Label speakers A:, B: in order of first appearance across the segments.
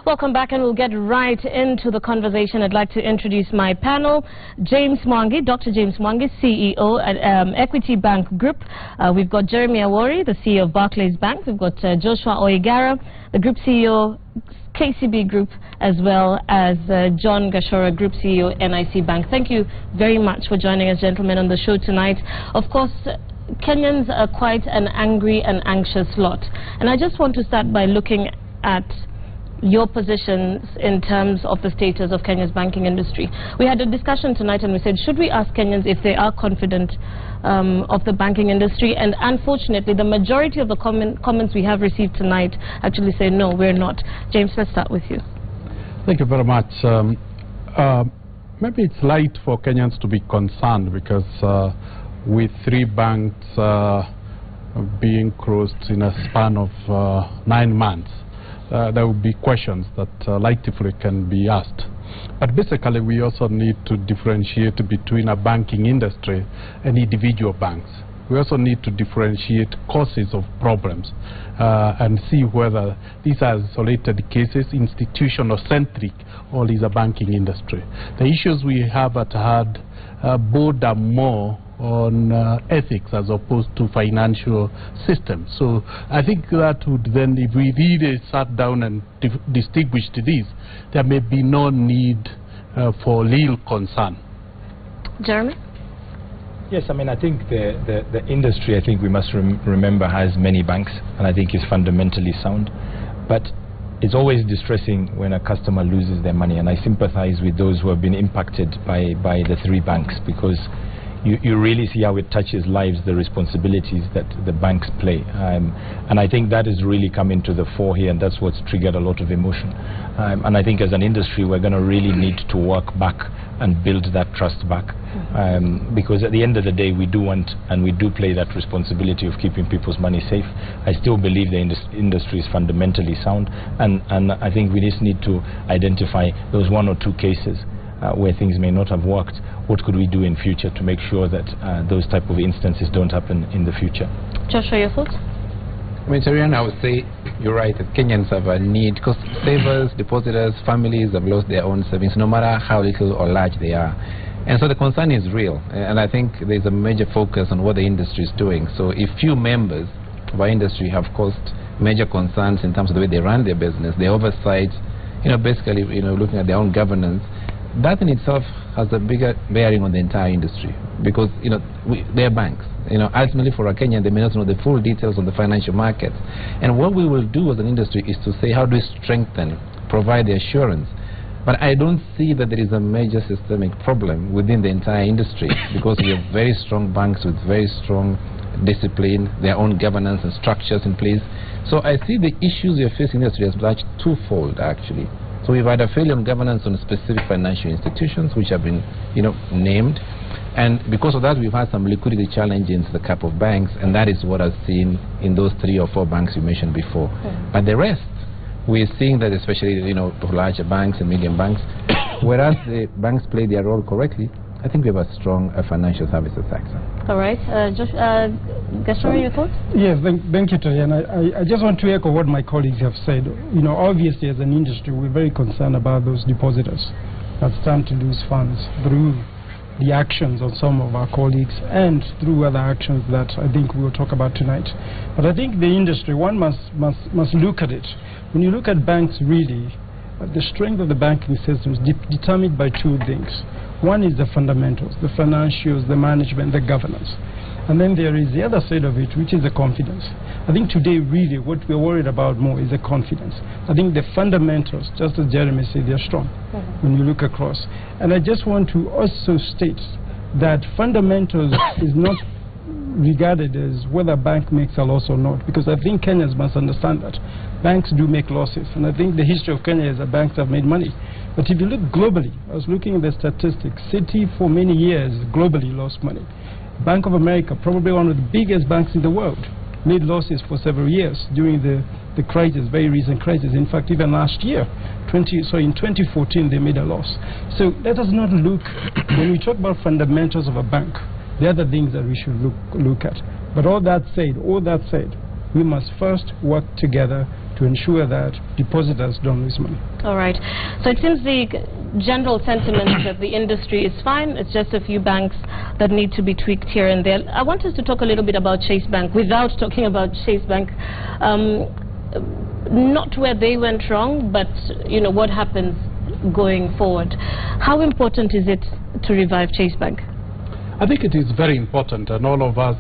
A: Welcome back, and we'll get right into the conversation. I'd like to introduce my panel. James Mwangi, Dr. James Mwangi, CEO at Equity Bank Group. We've got Jeremy Awori, the CEO of Barclays Bank. We've got Joshua Oigara, the Group CEO, KCB Group, as well as John Gachora, Group CEO, NIC Bank. Thank you very much for joining us, gentlemen, on the show tonight. Of course, Kenyans are quite an angry and anxious lot. And I just want to start by looking at your positions in terms of the status of Kenya's banking industry. We had a discussion tonight and we said, should we ask Kenyans if they are confident of the banking industry? And unfortunately, the majority of the comments we have received tonight actually say, no, we're not. James, let's start with you.
B: Thank you very much. Maybe it's light for Kenyans to be concerned because with 3 banks being closed in a span of 9 months, there will be questions that likely can be asked. But basically, we also need to differentiate between a banking industry and individual banks. We also need to differentiate causes of problems and see whether these are isolated cases, institutional-centric, or is a banking industry. The issues we have at hand border more on ethics as opposed to financial systems. So I think that would then, if we really sat down and distinguished these, there may be no need for real concern.
A: Jeremy?
C: Yes, I mean, I think the industry, I think we must remember, has many banks, and I think is fundamentally sound. But it's always distressing when a customer loses their money, and I sympathize with those who have been impacted by the 3 banks, because you really see how it touches lives, the responsibilities that the banks play. And I think that has really come into the fore here, and that's what's triggered a lot of emotion. And I think as an industry, we're going to really need to work back and build that trust back. Because at the end of the day, we do want and we do play that responsibility of keeping people's money safe. I still believe the industry is fundamentally sound, and I think we just need to identify those 1 or 2 cases where things may not have worked. What could we do in future to make sure that those type of instances don't happen in the future?
A: Joshua, your thoughts?
D: I mean, Tariana, I would say you're right that Kenyans have a need, because savers, depositors, families have lost their own savings, no matter how little or large they are. And so the concern is real, and I think there's a major focus on what the industry is doing. So if few members of our industry have caused major concerns in terms of the way they run their business, their oversight, basically, looking at their own governance, that in itself has a bigger bearing on the entire industry, because they're banks. Ultimately for a Kenyan, they may not know the full details on the financial markets. And what we will do as an industry is to say, how do we strengthen, provide the assurance? But I don't see that there is a major systemic problem within the entire industry, because we have very strong banks with very strong discipline, their own governance and structures in place. So I see the issues we are facing in the industry as large twofold, actually. So we've had a failure on governance on specific financial institutions which have been, named. And because of that, we've had some liquidity challenges in the cap of banks, and that is what I've seen in those 3 or 4 banks you mentioned before. But the rest, we're seeing that especially, larger banks and medium banks, whereas the banks play their role correctly, I think we have a strong financial services sector.
A: All right. Gachora, your thoughts?
E: Yes, thank you, Tariana. I just want to echo what my colleagues have said. Obviously, as an industry, we're very concerned about those depositors that stand to lose funds through the actions of some of our colleagues and through other actions that I think we will talk about tonight. But I think the industry, one must look at it. When you look at banks, really, the strength of the banking system is determined by 2 things. One is the fundamentals, the financials, the management, the governance. And then there is the other side of it, which is the confidence. I think today, really, what we're worried about more is the confidence. I think the fundamentals, just as Jeremy said, they're strong when you look across. And I just want to also state that fundamentals is not regarded as whether a bank makes a loss or not, because I think Kenyans must understand that banks do make losses, and I think the history of Kenya is that banks have made money. But if you look globally, I was looking at the statistics, Citi for many years globally lost money. Bank of America, probably one of the biggest banks in the world, made losses for several years during the crisis, very recent crisis. In fact, even last year, in 2014, they made a loss. So let us not look, when we talk about fundamentals of a bank, the other things that we should look at. But all that said, we must first work together to to ensure that depositors don't lose money.
A: All right. So it seems the general sentiment is that the industry is fine. It's just a few banks that need to be tweaked here and there. I want us to talk a little bit about Chase Bank without talking about Chase Bank. Not where they went wrong, but what happens going forward. How important is it to revive Chase Bank?
B: I think it is very important, and all of us,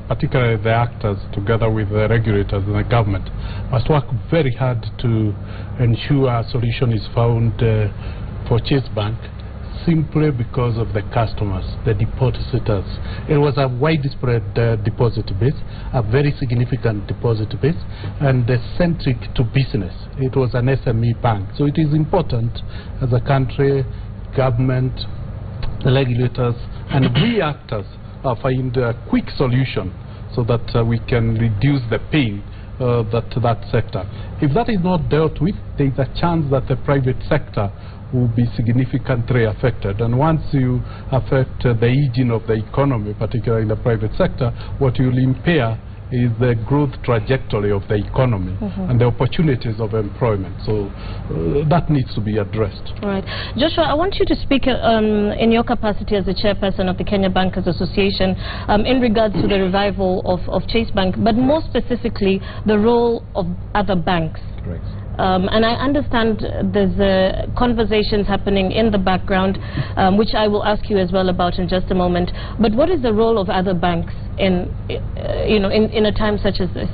B: particularly the actors, together with the regulators and the government, must work very hard to ensure a solution is found for Chase Bank, simply because of the customers, the depositors. It was a widespread deposit base, a very significant deposit base, and centric to business. It was an SME bank. So it is important as a country, government, the regulators, and we actors find a quick solution so that we can reduce the pain that sector. If that is not dealt with, there is a chance that the private sector will be significantly affected. And once you affect the engine of the economy, particularly in the private sector, what you will impair is the growth trajectory of the economy and the opportunities of employment. So that needs to be addressed.
A: All right. Joshua, I want you to speak in your capacity as the chairperson of the Kenya Bankers Association in regards to the revival of Chase Bank, but more specifically the role of other banks.
C: Correct.
A: And I understand there's conversations happening in the background, which I will ask you as well about in just a moment. But what is the role of other banks in a time such as this?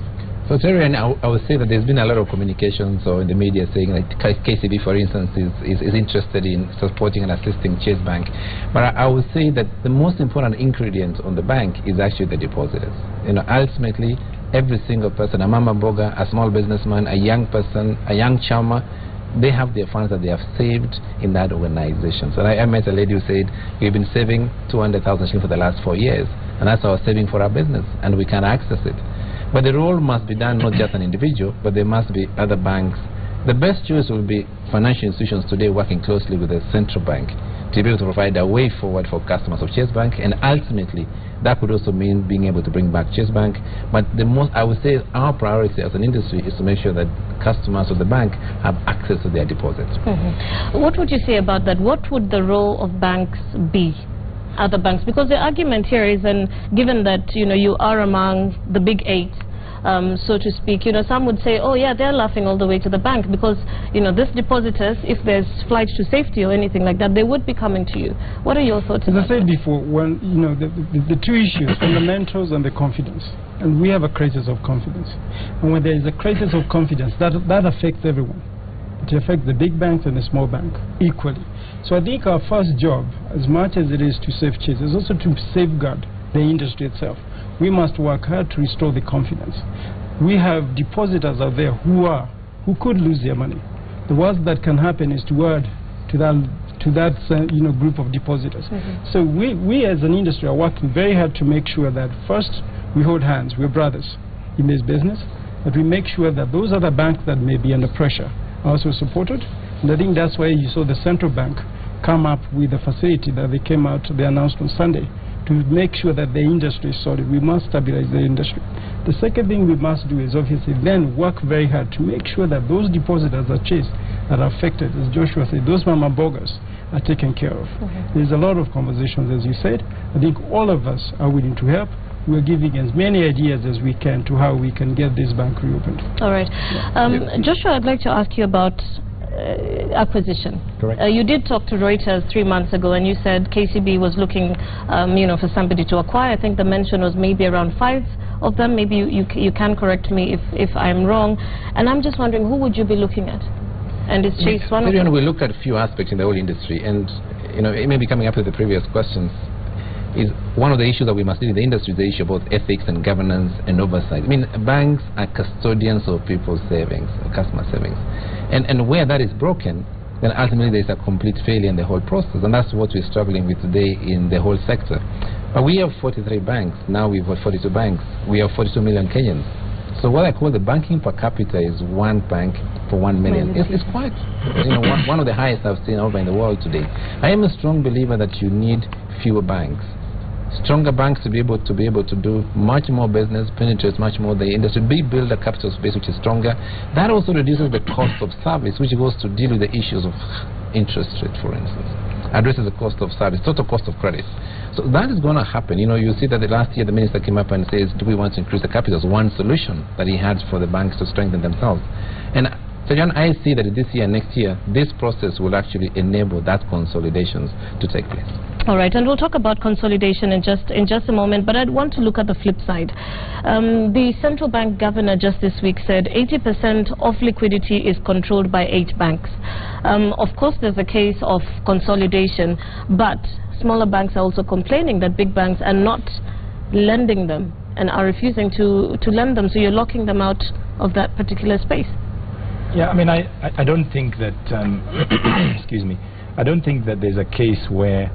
D: So, Terry, I would say that there's been a lot of communications or in the media saying that KCB, for instance, is interested in supporting and assisting Chase Bank. But I would say that the most important ingredient on the bank is actually the depositors. Ultimately, every single person, a mama mboga, a small businessman, a young person, a young chama, they have their funds that they have saved in that organization. So I met a lady who said, we've been saving 200,000 shillings for the last 4 years, and that's our saving for our business, and we can access it. But the role must be done not just an individual, but there must be other banks. The best choice will be financial institutions today working closely with the central bank to be able to provide a way forward for customers of Chase Bank, and ultimately that could also mean being able to bring back Chase Bank. But the most, I would say, our priority as an industry is to make sure that customers of the bank have access to their deposits.
A: What would you say about that? What would the role of banks be? Other banks, because the argument here is, and given that you are among the big 8, so to speak, some would say, oh yeah, they're laughing all the way to the bank because this depositors, if there's flight to safety or anything like that, they would be coming to you. What are your thoughts?
E: As I said before, when the two issues, fundamentals and the confidence, and we have a crisis of confidence, and when there is a crisis of confidence, that affects everyone. It affects the big banks and the small bank equally. So I think our first job, as much as it is to save Chase, is also to safeguard the industry itself. We must work hard to restore the confidence. We have depositors out there who could lose their money. The worst that can happen is to add to that group of depositors. So we as an industry are working very hard to make sure that first we hold hands, we're brothers in this business, that we make sure that those other banks that may be under pressure are also supported. And I think that's why you saw the central bank come up with a facility that they came out, they announced on Sunday, to make sure that the industry is solid. We must stabilize the industry. The second thing we must do is obviously then work very hard to make sure that those depositors at Chase that are affected, as Joshua said, those mama bogas are taken care of. There's a lot of conversations, as you said. I think all of us are willing to help. We're giving as many ideas as we can to how we can get this bank reopened.
A: All right. Joshua, I'd like to ask you about acquisition.
C: Correct.
A: You did talk to Reuters 3 months ago, and you said KCB was looking, for somebody to acquire. I think the mention was maybe around 5 of them. Maybe you can correct me if I'm wrong. And I'm just wondering, who would you be looking at? And is Chase one of them?
D: We look at a few aspects in the whole industry, and it may be coming up to the previous questions. Is one of the issues that we must deal with in the industry is the issue about ethics and governance and oversight. I mean, banks are custodians of people's savings, customer savings. And where that is broken, then ultimately there's a complete failure in the whole process. And that's what we're struggling with today in the whole sector. But we have 43 banks. Now we've got 42 banks. We have 42 million Kenyans. So what I call the banking per capita is 1 bank for 1 million. It's quite, one of the highest I've seen over in the world today. I am a strong believer that you need fewer banks stronger banks to be able to do much more business, penetrate much more the industry, build a capital space which is stronger. That also reduces the cost of service, which goes to deal with the issues of interest rate, for instance. Addresses the cost of service, total cost of credit. So that is going to happen. You know, you see that the last year the minister came up and says, do we want to increase the capital? As one solution that he had for the banks to strengthen themselves. And so John, I see that this year, next year, this process will actually enable that consolidations to take place.
A: All right, and we'll talk about consolidation in just a moment, but I'd want to look at the flip side. The central bank governor just this week said 80% of liquidity is controlled by 8 banks. Of course, there's a case of consolidation, but smaller banks are also complaining that big banks are not lending them and are refusing to lend them, so you're locking them out of that particular space.
C: Yeah, I mean, I don't think that, excuse me, I don't think that there's a case where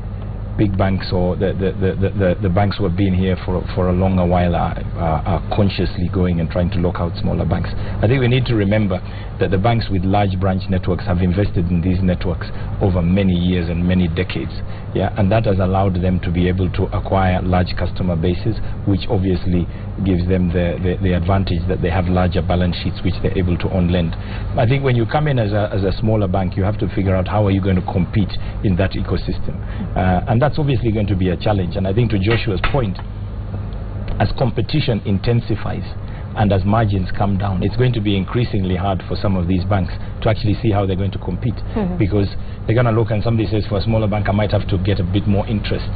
C: big banks or the banks who have been here for a longer while are consciously going and trying to lock out smaller banks. I think we need to remember that the banks with large branch networks have invested in these networks over many years and many decades. Yeah, and that has allowed them to be able to acquire large customer bases, which obviously gives them the advantage that they have larger balance sheets which they're able to on lend. I think when you come in as a smaller bank, you have to figure out how are you going to compete in that ecosystem, and that's obviously going to be a challenge. And I think to Joshua's point, as competition intensifies and as margins come down, it's going to be increasingly hard for some of these banks to actually see how they're going to compete, because they're going to look and somebody says, for a smaller bank I might have to get a bit more interest,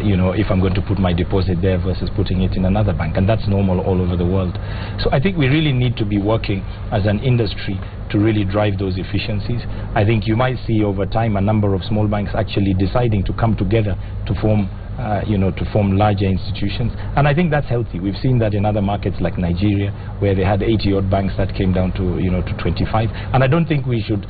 C: you know, if I'm going to put my deposit there versus putting it in another bank, and that's normal all over the world. So I think we really need to be working as an industry to really drive those efficiencies. I think you might see over time a number of small banks actually deciding to come together to form to form larger institutions, and I think that's healthy. We've seen that in other markets like Nigeria, where they had 80-odd banks that came down to to 25, and I don't think we should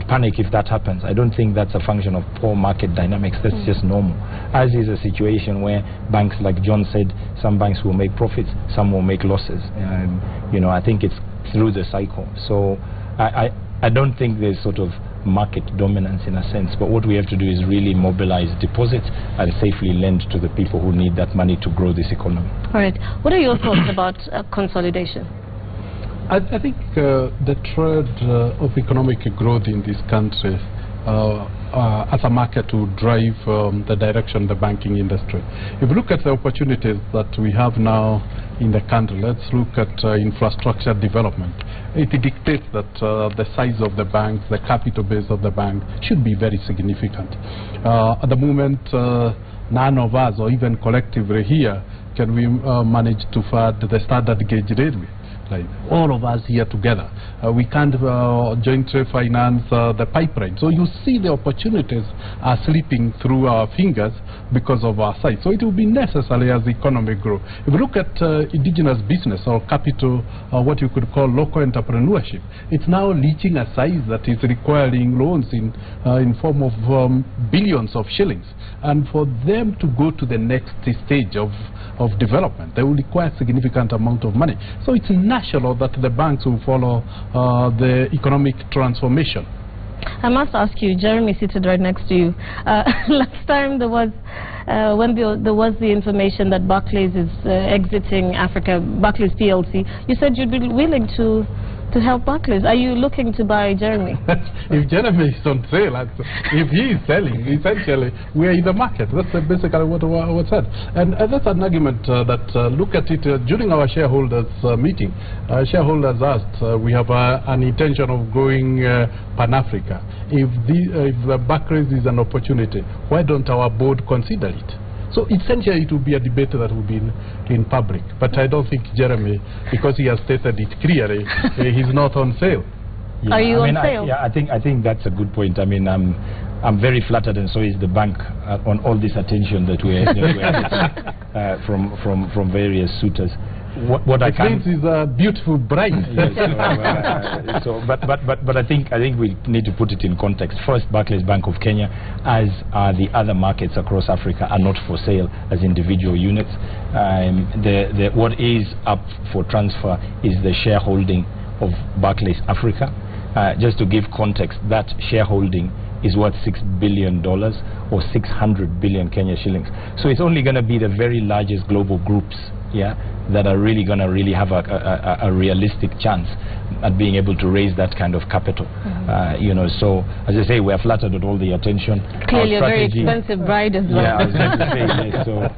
C: panic if that happens. I don't think that's a function of poor market dynamics. That's just normal, as is a situation where banks, like John said, some banks will make profits, some will make losses. I think it's through the cycle. So I don't think there's sort of market dominance in a sense, but what we have to do is really mobilize deposits and safely lend to the people who need that money to grow this economy. All right.
A: What are your thoughts about consolidation?
B: I think the trend of economic growth in this country as a market to drive the direction of the banking industry. If you look at the opportunities that we have now in the country, let's look at infrastructure development. It dictates that the size of the banks, the capital base of the bank should be very significant. At the moment, none of us, or even collectively here, can we manage to fund the standard gauge railway. Like all of us here together, we can't jointly finance the pipeline. So you see the opportunities are slipping through our fingers because of our size. So it will be necessary as the economy grows. If you look at indigenous business or capital, what you could call local entrepreneurship, it's now reaching a size that is requiring loans in form of billions of shillings. And for them to go to the next stage of development, they will require significant amount of money. So it's natural that the banks will follow the economic transformation.
A: I must ask you, Jeremy seated right next to you. Last time there was, when there was the information that Barclays is exiting Africa, Barclays PLC, you said you'd be willing to help Barclays. Are you looking to buy Jeremy?
B: If Jeremy is on sale, if he is selling, essentially we are in the market. That's basically what was said. And that's an argument that look at it during our shareholders meeting. Shareholders asked, we have an intention of going Pan-Africa. If the Barclays is an opportunity, why don't our board consider it? So essentially it will be a debate that will be in public. But I don't think Jeremy, because he has stated it clearly, he's not on sale.
A: Yeah, are you on sale?
C: I think that's a good point. I mean, I'm very flattered, and so is the bank, on all this attention that we're getting from various suitors. What I can
B: is a beautiful bride.
C: Yes, but I think we need to put it in context. First, Barclays Bank of Kenya, as are the other markets across Africa, are not for sale as individual units. What is up for transfer is the shareholding of Barclays Africa. Just to give context, that shareholding is worth $6 billion or 600 billion Kenya shillings. So it's only going to be the very largest global groups, yeah, that are really going to have a realistic chance at being able to raise that kind of capital. You know, so as I say, we are flattered with all the attention.
A: Clearly a very expensive bride as well.
C: Yeah, I was going to say, yes, so.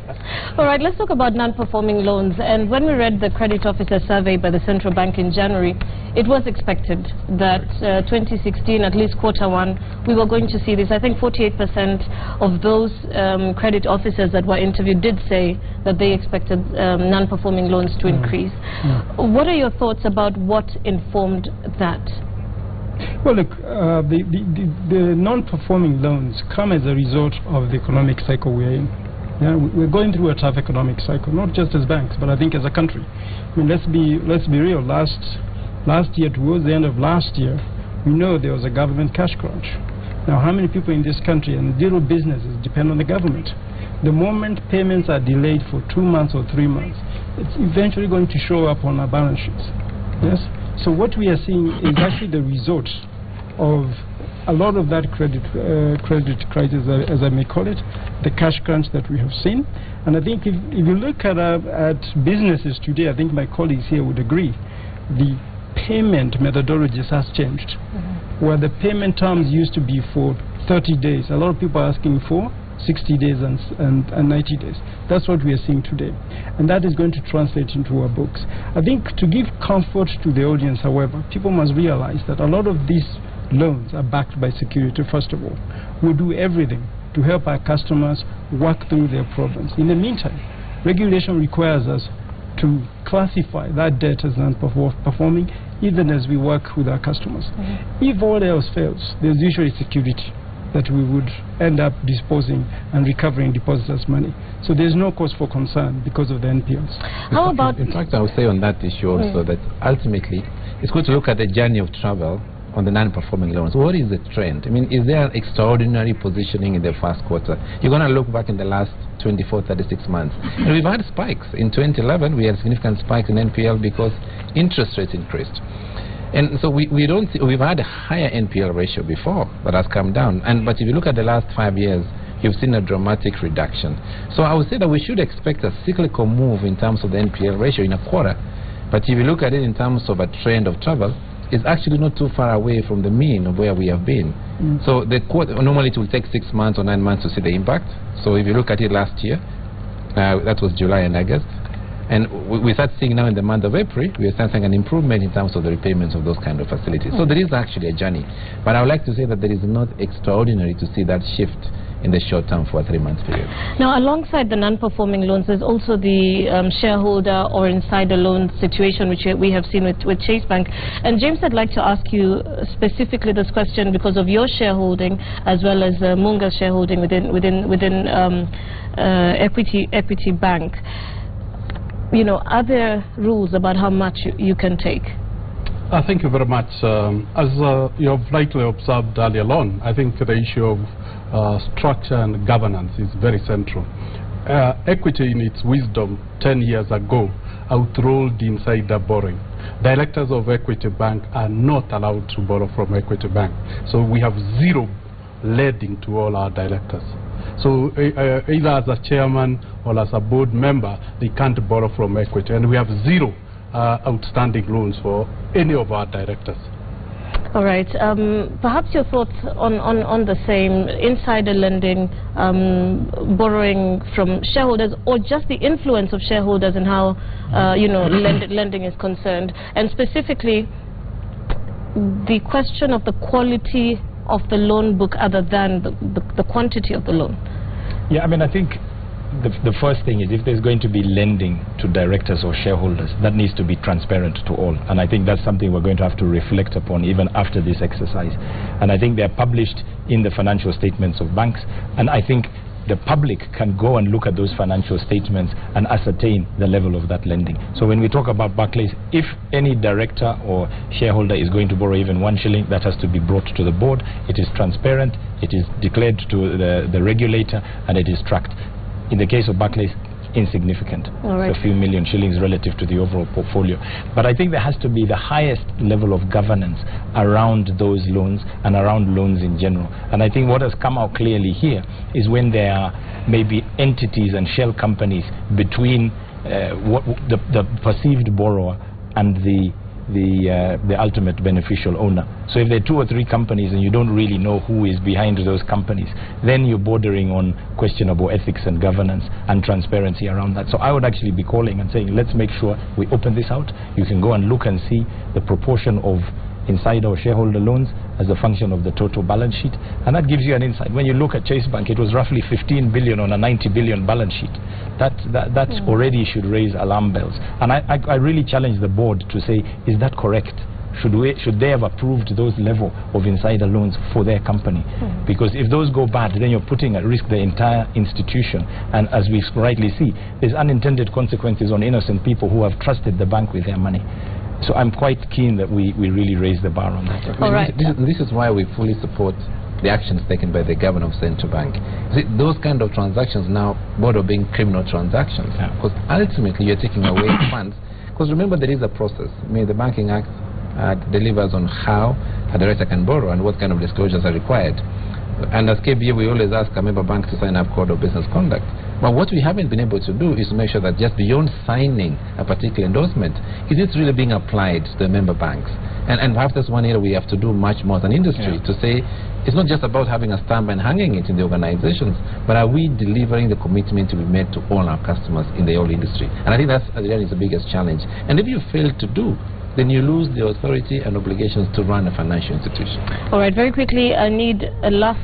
A: All right, let's talk about non-performing loans. And when we read the credit officer survey by the central bank in January, it was expected that 2016, at least Q1, we were going to see this. I think 48% of those credit officers that were interviewed did say that they expected non-performing loans to increase. What are your thoughts about what informed that?
E: Well, look, the non-performing loans come as a result of the economic cycle we're in. Yeah, we're going through a tough economic cycle, not just as banks, but I think as a country. I mean, let's be real. Last year, towards the end of last year, we know there was a government cash crunch. Now, how many people in this country and little businesses depend on the government? The moment payments are delayed for 2 months or 3 months, it's eventually going to show up on our balance sheets. Yes. So what we are seeing is actually the result of a lot of that credit crisis, as I may call it, the cash crunch that we have seen. And I think if you look at businesses today, I think my colleagues here would agree, the payment methodologies has changed. Where the payment terms used to be for 30 days, a lot of people are asking for 60 days and 90 days. That's what we are seeing today. And that is going to translate into our books. I think to give comfort to the audience, however, people must realize that a lot of these loans are backed by security, first of all. We'll do everything to help our customers work through their problems. In the meantime, regulation requires us to classify that debt as non-performing, even as we work with our customers. If all else fails, there's usually security that we would end up disposing and recovering depositors' money. So there's no cause for concern because of the NPLs.
A: How about...
D: In fact, I would say on that issue also that ultimately it's good to look at the journey of travel on the non-performing loans. What is the trend? I mean, is there an extraordinary positioning in the first quarter? You're going to look back in the last 24, 36 months. And we've had spikes. In 2011, we had significant spikes in NPL because interest rates increased. And so we've had a higher NPL ratio before, but has come down. But if you look at the last 5 years, you've seen a dramatic reduction. So I would say that we should expect a cyclical move in terms of the NPL ratio in a quarter. But if you look at it in terms of a trend of travel, it's actually not too far away from the mean of where we have been. So the quarter, normally it will take 6 months or 9 months to see the impact. So if you look at it last year, that was July and August. And we start seeing now in the month of April, we are starting an improvement in terms of the repayments of those kind of facilities. So there is actually a journey. But I would like to say that there is not extraordinary to see that shift in the short term for a 3-month period.
A: Now, alongside the non-performing loans, there's also the shareholder or insider loan situation, which we have seen with Chase Bank. And James, I'd like to ask you specifically this question because of your shareholding as well as Munga's shareholding within Equity Bank. You know, are there rules about how much you can take?
B: Thank you very much. As you have rightly observed earlier on, I think the issue of structure and governance is very central. Equity, in its wisdom, 10 years ago, outruled insider borrowing. Directors of Equity Bank are not allowed to borrow from Equity Bank. So we have zero lending to all our directors. So either as a chairman or as a board member, they can't borrow from Equity. And we have zero outstanding loans for any of our directors.
A: All right. Perhaps your thoughts on the same insider lending, borrowing from shareholders, or just the influence of shareholders and how lending is concerned, and specifically the question of the quality of the loan book other than the quantity of the loan.
C: Yeah, I mean, I think the first thing is if there's going to be lending to directors or shareholders, that needs to be transparent to all. And I think that's something we're going to have to reflect upon even after this exercise. And I think they're published in the financial statements of banks. And I think the public can go and look at those financial statements and ascertain the level of that lending. So when we talk about Barclays, if any director or shareholder is going to borrow even 1 shilling, that has to be brought to the board. It is transparent, it is declared to the regulator, and it is tracked. In the case of Barclays, insignificant.
A: All right.
C: It's a few million shillings relative to the overall portfolio. But I think there has to be the highest level of governance around those loans and around loans in general. And I think what has come out clearly here is when there are maybe entities and shell companies between the perceived borrower and the ultimate beneficial owner. So if there are 2 or 3 companies and you don't really know who is behind those companies, then you're bordering on questionable ethics and governance and transparency around that. So I would actually be calling and saying, let's make sure we open this out. You can go and look and see the proportion of inside our shareholder loans as a function of the total balance sheet, and that gives you an insight. When you look at Chase Bank, it was roughly 15 billion on a 90 billion balance sheet. That already should raise alarm bells, and I really challenge the board to say, is that correct? Should they have approved those level of insider loans for their company? Because if those go bad, then you're putting at risk the entire institution, and as we rightly see, there's unintended consequences on innocent people who have trusted the bank with their money. So I'm quite keen that we really raise the bar on that.
A: All right.
D: This is why we fully support the actions taken by the governor of Central Bank. See, those kind of transactions now border being criminal transactions, because ultimately you're taking away funds. Because remember, there is a process. I mean, the Banking Act delivers on how a director can borrow and what kind of disclosures are required. And as KBA, we always ask a member bank to sign up code of business conduct. But what we haven't been able to do is to make sure that just beyond signing a particular endorsement, is it really being applied to the member banks? And perhaps that's one area we have to do much more as an industry, to say it's not just about having a stamp and hanging it in the organizations, but are we delivering the commitment we made to all our customers in the oil industry? And I think that's really the biggest challenge. And if you fail to do, then you lose the authority and obligations to run a financial institution.
A: All right, very quickly, I need a last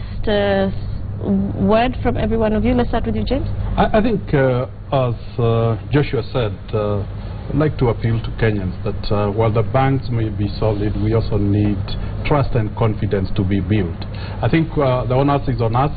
A: word from every one of you. Let's start with you, James.
B: I think, as Joshua said, I'd like to appeal to Kenyans that while the banks may be solid, we also need trust and confidence to be built. I think the onus is on us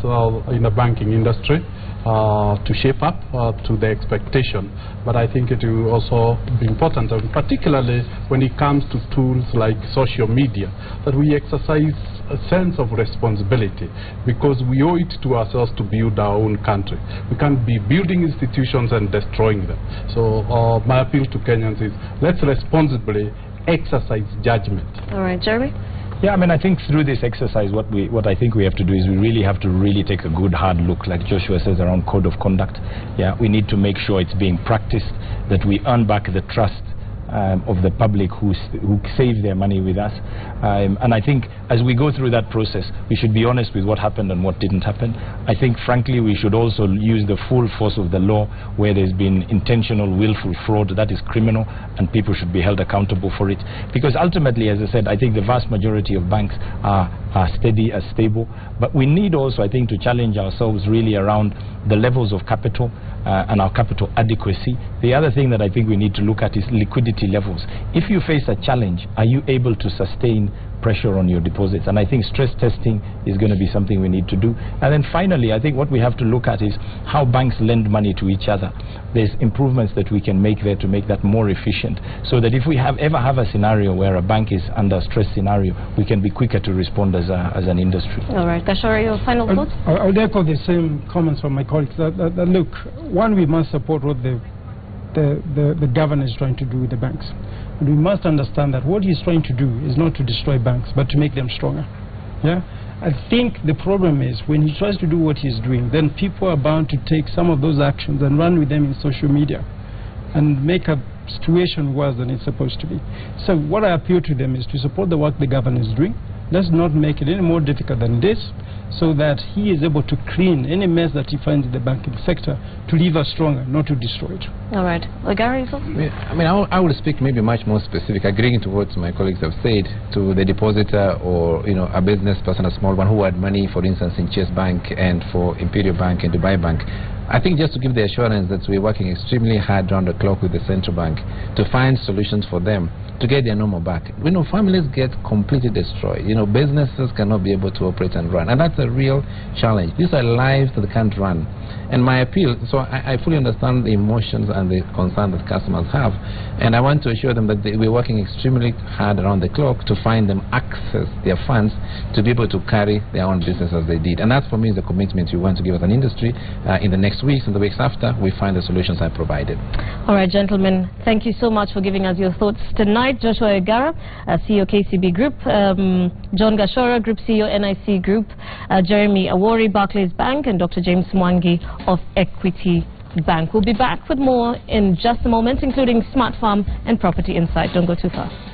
B: in the banking industry to shape up to the expectation, but I think it will also be important, particularly when it comes to tools like social media, that we exercise a sense of responsibility, because we owe it to ourselves to build our own country. We can't be building institutions and destroying them. So my appeal to Kenyans is, let's responsibly exercise judgment.
A: All right, Jeremy?
C: Yeah, I mean, I think through this exercise, what I think we have to do is we really have to take a good hard look, like Joshua says, around code of conduct. Yeah, we need to make sure it's being practiced, that we earn back the trust of the public who save their money with us. And I think as we go through that process, we should be honest with what happened and what didn't happen. I think, frankly, we should also use the full force of the law where there's been intentional, willful fraud. That is criminal, and people should be held accountable for it. Because ultimately, as I said, I think the vast majority of banks are steady, are stable. But we need also, I think, to challenge ourselves really around the levels of capital and our capital adequacy. The other thing that I think we need to look at is liquidity levels. If you face a challenge, are you able to sustain pressure on your deposits? And I think stress testing is going to be something we need to do. And then finally, I think what we have to look at is how banks lend money to each other. There's improvements that we can make there to make that more efficient, so that if we ever have a scenario where a bank is under a stress scenario, we can be quicker to respond as an industry.
A: All right, Gachora, your final thoughts?
E: I would echo the same comments from my colleagues. That look, one, we must support what the governor is trying to do with the banks. And we must understand that what he's trying to do is not to destroy banks, but to make them stronger. Yeah? I think the problem is when he tries to do what he's doing, then people are bound to take some of those actions and run with them in social media and make a situation worse than it's supposed to be. So what I appeal to them is to support the work the governor is doing. Let's not make it any more difficult than this, so that he is able to clean any mess that he finds in the banking sector to leave us stronger, not to destroy it.
A: All right. Oigara,
D: I would speak maybe much more specific, agreeing to what my colleagues have said, to the depositor or a business person, a small one who had money, for instance, in Chase Bank and for Imperial Bank and Dubai Bank. I think just to give the assurance that we're working extremely hard round the clock with the central bank to find solutions for them to get their normal back. Families get completely destroyed. Businesses cannot be able to operate and run, and that's a real challenge. These are lives that can't run. And my appeal, so I fully understand the emotions and the concern that customers have, and I want to assure them that we're working extremely hard around the clock to find them access their funds to be able to carry their own business as they did. And that, for me, is the commitment we want to give as an industry in the next weeks and the weeks after we find the solutions I provided.
A: All right, gentlemen, thank you so much for giving us your thoughts tonight. Joshua Oigara, CEO KCB Group, John Gachora, Group CEO NIC Group, Jeremy Awori, Barclays Bank, and Dr. James Mwangi of Equity Bank. We'll be back with more in just a moment, including Smart Farm and Property Insight. Don't go too far.